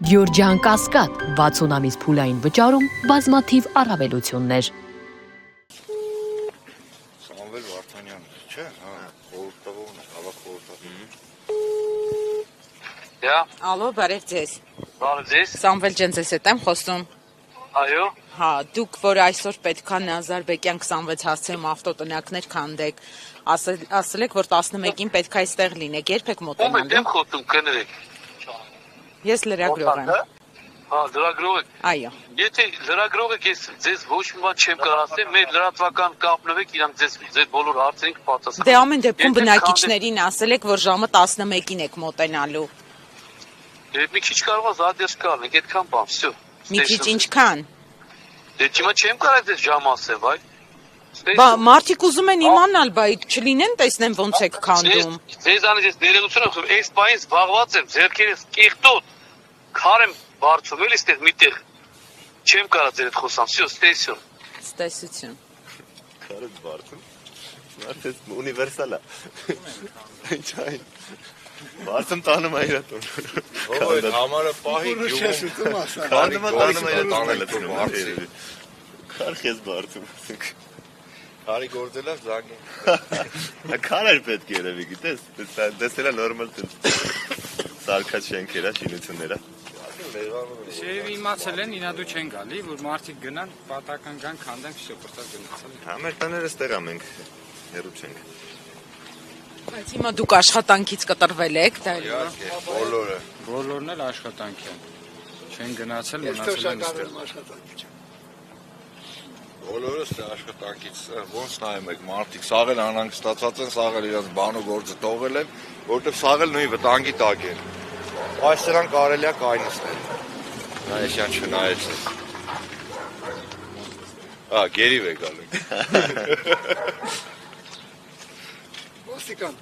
Գյորջյան Կասկադ 60 ամիս փուլային վճարում բազմաթիվ առավելություններ։ Սամվել Վարդանյան, չէ՞, հա, խորհրդավորն է, հավաք խորհրդավորն։ Դա։ Ալո, բարև ձեզ։ Բարև ձեզ։ Սամվել ջան, ձեզ հետ եմ խոսում։ Այո։ Հա, դուք որ այսօր պետքա Նազարբեկյան 26 հասցեում ավտոտնակներ քանդեք, ասել եք, որ 11-ին պետքա այստեղ լինեք, երբ եք Ում մոտենալու։ եմ խոսում, կներեք։ Ես լրագրող եմ։ Հա, լրագրող եք։ Այո։ Եթե լրագրող եք, ես ձեզ ոչ մի բան չեմ կարող ասել, մեր լրատվական կապնվեք, իրանք ձեզ բոլոր հարցերին կպատասխանեն։ Դե ամեն դեպքում բնակիչներին ասել եք, որ ժամը 11-ին եք մոտենալու։ Դե մի քիչ կարող է զադերժ կառնենք, այդքան բան, всё։ Մի քիչ ինչքան։ Դե հիմա չեմ կարող ձեզ ժամ ասել, այ։ Բա մարդիկ ուզում են իմանալ, բայ չլինեն տեսնեն ոնց եք քանդում։ Ձեզանից ես ներողություն եմ, այս բանից զբաղված եմ, ձերքերս կիղտոտ, քար եմ բարձում, էլ այստեղ միտեղ չեմ կարող ձեր հետ խոսամ, всё, ստեսյո։ Ստեսություն։ Քարը բարձում։ Մարդես ունիվերսալ է։ Ինչ այն։ Բարձում տանում է իր տուն։ Ո՞վ է համարը պահի գյուղում։ Քարը տանում է իր տանը։ Քար քեզ բարձում։ Քարի գործելա զանգի։ Քար էր պետք երևի, գիտես, դեսելա նորմալ սարքած շենքերա, շինությունները։ Շեյվի իմացել են, ինադու չեն գալի, որ մարդիկ գնան, պատական գան, քանդեն, всё, պրտակ գնացել։ Հա մեր տաները ստեղ է մենք, հեռու չենք։ Բայց հիմա դուք աշխատանքից կտրվել եք, դա Բոլորը։ Բոլորն էլ աշխատանք են։ Չեն գնացել, մնացել են ստեղ։ Բոլորը աշխատանքից ոնց նայում եք մարդիկ, սաղ էլ անհանգստացած են, սաղ էլ իրենց բանու գործը տողել են, որովհետև սաղ էլ նույն վտանգի տակ են։ Այս սրան կարելի է կայնացնել։ Նայեցյան չնայեցես։ Ա, գերիվ է գալու։ Ոստիկան